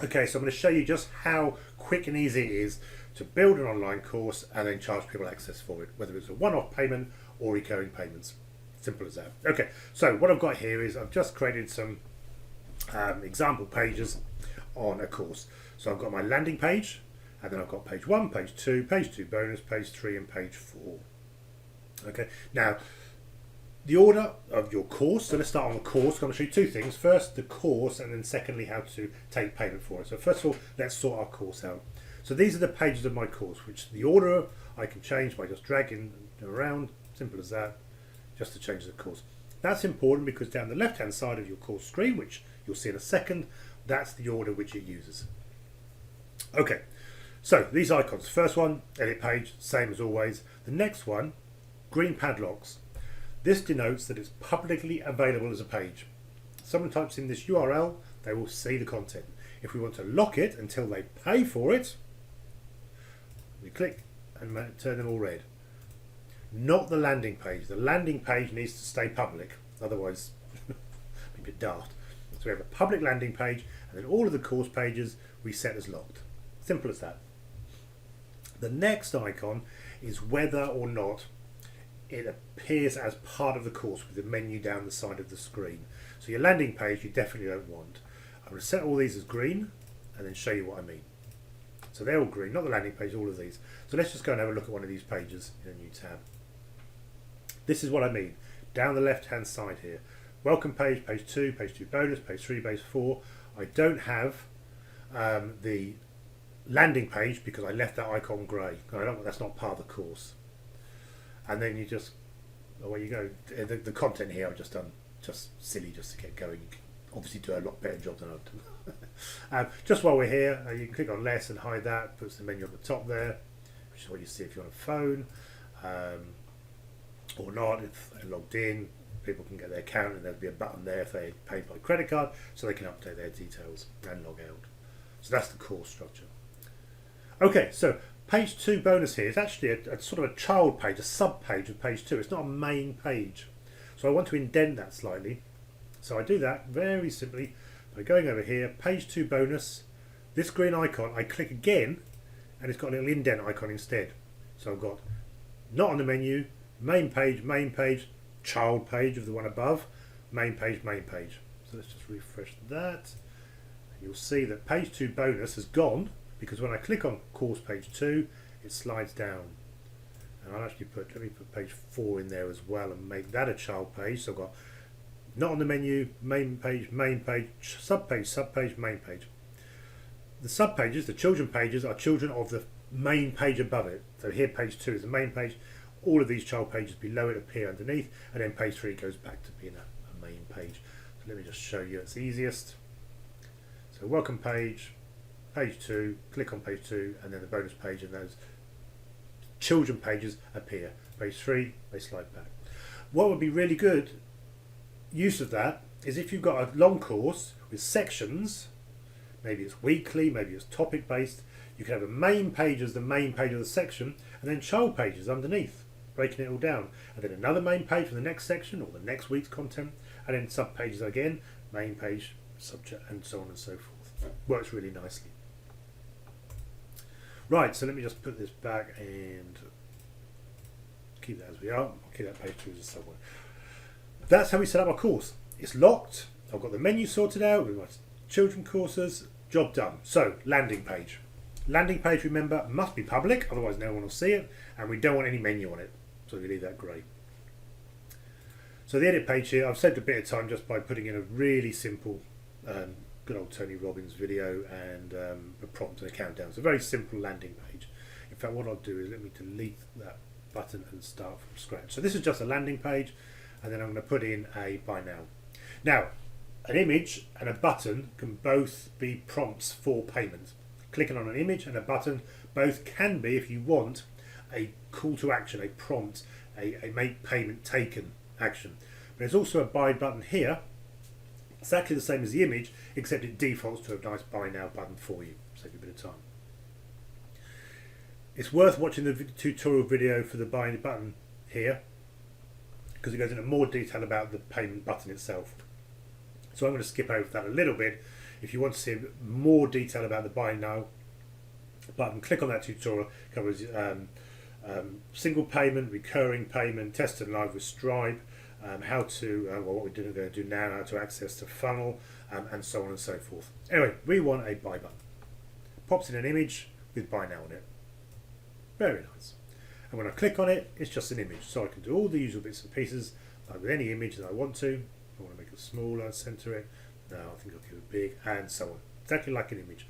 Okay, so I'm going to show you just how quick and easy it is to build an online course and then charge people access for it, whether it's a one-off payment or recurring payments. Simple as that. Okay, so what I've got here is I've just created some example pages on a course. So I've got my landing page, and then I've got page 1, page 2 bonus, page 3 and page 4. Okay, now the order of your course, so let's start on the course. I'm going to show you two things. First, the course, and then secondly, how to take payment for it. So first of all, let's sort our course out. So these are the pages of my course, which the order I can change by just dragging them around. Simple as that, just to change the course. That's important because down the left-hand side of your course screen, which you'll see in a second, that's the order which it uses. Okay, so these icons. First one, edit page, same as always. The next one, green padlocks. This denotes that it's publicly available as a page. Someone types in this URL, they will see the content. If we want to lock it until they pay for it, we click and turn them all red. Not the landing page. The landing page needs to stay public, otherwise it'd be a bit daft. So we have a public landing page, and then all of the course pages we set as locked. Simple as that. The next icon is whether or not it appears as part of the course with the menu down the side of the screen. So your landing page you definitely don't want. I'm going to set all these as green and then show you what I mean. So they're all green, not the landing page, all of these. So let's just go and have a look at one of these pages in a new tab. This is what I mean. Down the left hand side here. Welcome page, page 2 bonus, page 3, page 4. I don't have the landing page because I left that icon grey. That's not part of the course. And then you just, away you go. The content here I've just done just silly just to get going. You can obviously do a lot better job than I've done. Just while we're here, you can click on less and hide that. Puts the menu at the top there, which is what you see if you're on a phone or not. If they're logged in, people can get their account and there'll be a button there if they paid by credit card, so they can update their details and log out. So that's the course structure. Okay, so page 2 bonus here is actually a sort of a child page, a sub page of page 2. It's not a main page. So I want to indent that slightly. So I do that very simply by going over here, page 2 bonus, this green icon, I click again and it's got a little indent icon instead. So I've got not on the menu, main page, child page of the one above, main page. So let's just refresh that. And you'll see that page 2 bonus has gone, because when I click on course page 2 it slides down, and I'll actually let me put page 4 in there as well and make that a child page. So I've got not on the menu, main page, sub page, main page. The sub pages, the children pages, are children of the main page above it. So here page 2 is the main page, all of these child pages below it appear underneath, and then page 3 goes back to being a main page. So let me just show you, it's easiest. So welcome page, page 2, click on page 2 and then the bonus page, and those children pages appear. Page 3, they slide back. What would be really good use of that is if you've got a long course with sections, maybe it's weekly, maybe it's topic based, you can have a main page as the main page of the section and then child pages underneath, breaking it all down, and then another main page for the next section or the next week's content, and then sub pages again, main page, subject, and so on and so forth. Works really nicely. Right, so let me just put this back and keep that as we are. I'll keep that page 2 as a subway. That's how we set up our course. It's locked. I've got the menu sorted out. We've got children courses. Job done. So, landing page. Landing page, remember, must be public, otherwise no one will see it, and we don't want any menu on it. So we leave that grey. So the edit page here, I've saved a bit of time just by putting in a really simple good old Tony Robbins video and a prompt and a countdown. It's a very simple landing page. In fact, what I'll do is let me delete that button and start from scratch. So this is just a landing page, and then I'm going to put in a buy now. Now, an image and a button can both be prompts for payment. Clicking on an image and a button both can be, if you want, a call to action, a prompt, a make payment taken action. But there's also a buy button here, exactly the same as the image, except it defaults to a nice buy now button for you. Save you a bit of time. It's worth watching the tutorial video for the buy button here, because it goes into more detail about the payment button itself. So I'm going to skip over that a little bit If you want to see more detail about the buy now button, click on that tutorial. It covers single payment, recurring payment, test and live with Stripe, how to, well, what we're going to do now, how to access the funnel, and so on and so forth. Anyway, we want a buy button. Pops in an image with buy now on it. Very nice. And when I click on it, it's just an image. So I can do all the usual bits and pieces, like with any image that I want to. I want to make it smaller, center it. No, I think I'll keep it big, and so on. Exactly like an image.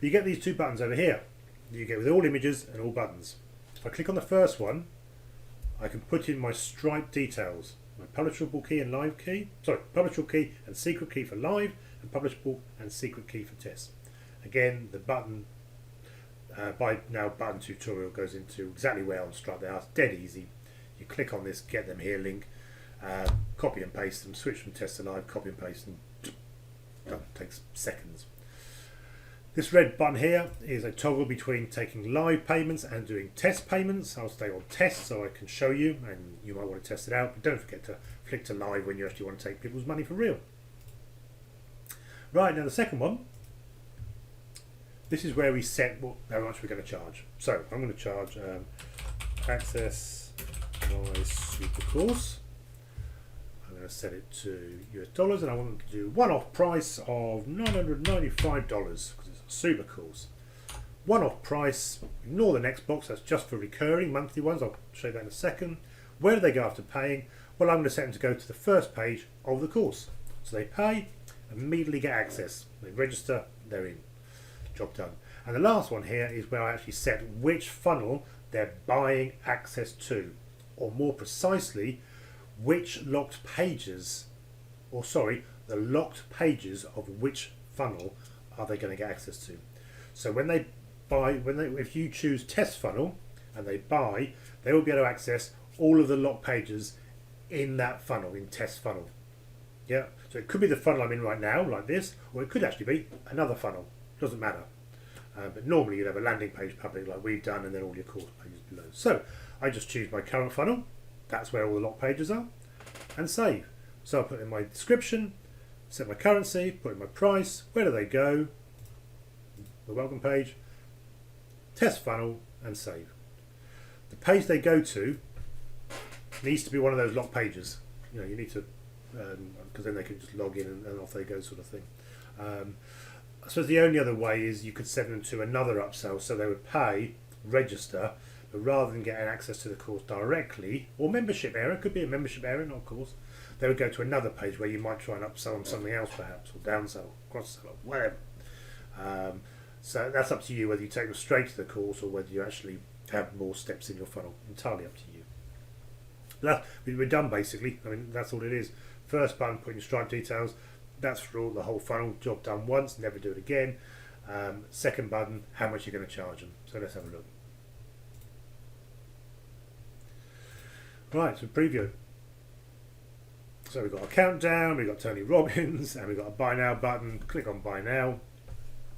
But you get these two buttons over here. You get with all images and all buttons. If I click on the first one, I can put in my Stripe details. My publishable key and live key. Sorry, publishable key and secret key for live, and publishable and secret key for test. Again, the button buy now button tutorial goes into exactly where on Stripe they are. It's dead easy. You click on this, get them here link, copy and paste them, switch from test to live, copy and paste them. Done. Takes seconds. This red button here is a toggle between taking live payments and doing test payments. I'll stay on test so I can show you, and you might want to test it out, but don't forget to flick to live when you actually want to take people's money for real. Right, now the second one, this is where we set how much we're going to charge. So I'm going to charge access my super course. I'm going to set it to US dollars, and I want to do one-off price of $995 because it's a super course. One-off price, ignore the next box, that's just for recurring monthly ones. I'll show you that in a second. Where do they go after paying? Well, I'm going to set them to go to the first page of the course. So they pay, immediately get access. They register, they're in. Job done. And the last one here is where I actually set which funnel they're buying access to, or more precisely, which locked pages, or sorry, the locked pages of which funnel are they going to get access to. So when they buy, if you choose test funnel and they buy, they will be able to access all of the locked pages in that funnel, in test funnel. Yeah, so it could be the funnel I'm in right now, like this, or it could actually be another funnel. Doesn't matter. But normally you'd have a landing page public like we've done, and then all your course pages below. So I just choose my current funnel. That's where all the locked pages are, and save. So I put in my description, set my currency, put in my price. Where do they go? The welcome page, test funnel, and save. The page they go to needs to be one of those locked pages. You know, you need to, because then they can just log in and off they go, sort of thing. I suppose the only other way is you could send them to another upsell, so they would pay, register, but rather than getting access to the course directly, or membership area, could be a membership area, not a course, they would go to another page where you might try and upsell them something else perhaps, or downsell, cross-sell, or whatever. So that's up to you whether you take them straight to the course or whether you actually have more steps in your funnel. Entirely up to you. But we're done basically. I mean, that's all it is. First button, put in your Stripe details. That's for all the whole funnel. Job done once, never do it again. Second button, how much you're going to charge them. So let's have a look. Right, so preview. So we've got a countdown, we've got Tony Robbins, and we've got a buy now button. Click on buy now.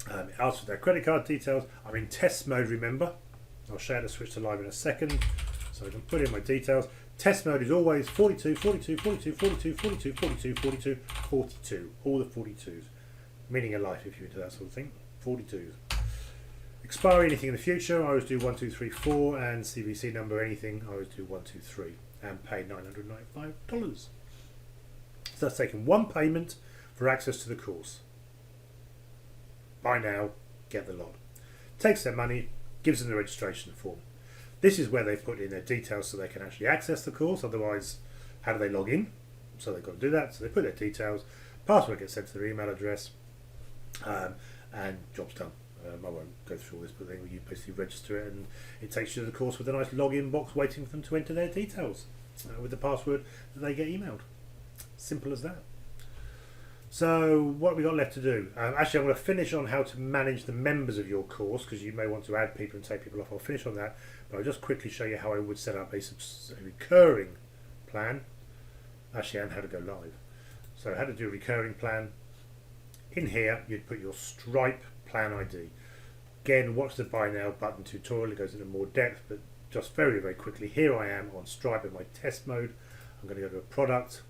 It asks for their credit card details. I'm in test mode, remember. I'll show you how to switch to live in a second. So I can put in my details. Test mode is always 42, 42, 42, 42, 42, 42, 42, 42. All the 42s. Meaning a life if you're into that sort of thing. 42s. Expiry, anything in the future, I always do 1, 2, 3, 4. And CVC number, anything, I always do 1, 2, 3. And pay $995. So that's taking one payment for access to the course. Buy now, get the lot. Takes their money, gives them the registration form. This is where they put in their details so they can actually access the course. Otherwise, how do they log in? So they've got to do that. So they put their details, password gets sent to their email address, and job's done. I won't go through all this, but then you basically register it and it takes you to the course with a nice login box waiting for them to enter their details with the password that they get emailed. Simple as that. So what have we got left to do? Actually, I'm going to finish on how to manage the members of your course, because you may want to add people and take people off. I'll finish on that, but I'll just quickly show you how I would set up a recurring plan, actually, and how to go live. So how to do a recurring plan. In here, you'd put your Stripe plan ID. Again, watch the buy now button tutorial. It goes into more depth, but just very, very quickly, here I am on Stripe in my test mode. I'm going to go to a product.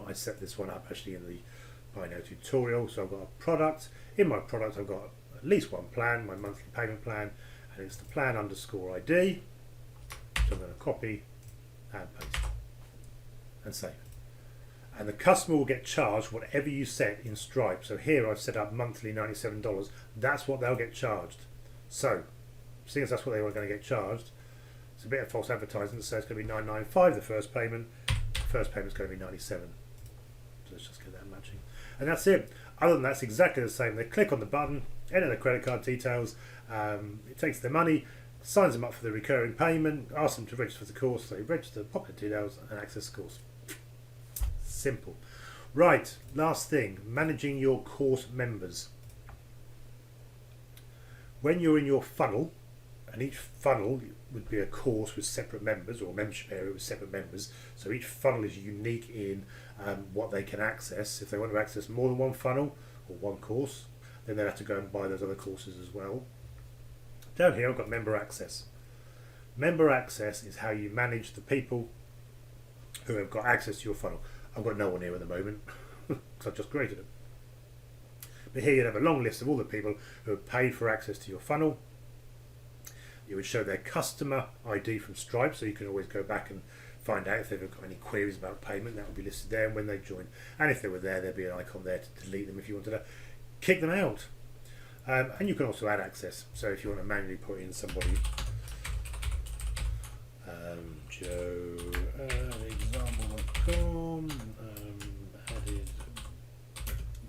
I set this one up actually in the buy now tutorial. So I've got a product. In my product I've got at least one plan, my monthly payment plan, and it's the plan underscore ID. So I'm going to copy and paste and save. And the customer will get charged whatever you set in Stripe. So here I've set up monthly $97. That's what they'll get charged. So, seeing as that's what they were going to get charged, it's a bit of false advertising. So it's going to be $9.95 the first payment. The first payment's going to be $97. So let's just get that matching. And that's it. Other than that, it's exactly the same. They click on the button, enter their credit card details. It takes their money, signs them up for the recurring payment, asks them to register for the course. They register, pop their details, and access the course. Simple. Right, last thing, managing your course members. When you're in your funnel, and each funnel would be a course with separate members, or a membership area with separate members, so each funnel is unique in what they can access. If they want to access more than one funnel or one course, then they'll have to go and buy those other courses as well. Down here I've got member access. Member access is how you manage the people who have got access to your funnel. I've got no one here at the moment because I've just created it. But here you'd have a long list of all the people who have paid for access to your funnel. You would show their customer ID from Stripe, so you can always go back and find out if they've got any queries about payment. That would be listed there when they join. And if they were there, there'd be an icon there to delete them if you wanted to kick them out. And you can also add access. So if you want to manually put in somebody, Joe example.com, added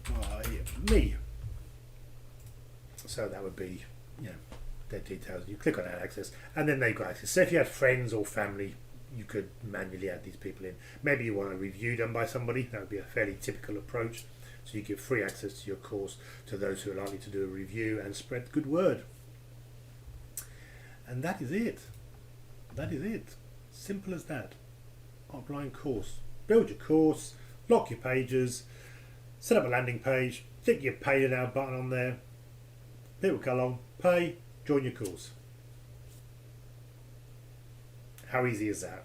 by me. So that would be, their details. You click on add access, and then they've got access. So if you had friends or family, you could manually add these people in. Maybe you want a review done by somebody. That would be a fairly typical approach. So you give free access to your course to those who are likely to do a review and spread the good word. And that is it. That is it. Simple as that. Online course. Build your course, lock your pages, set up a landing page, stick your pay now button on there. People come along, pay, join your course. How easy is that?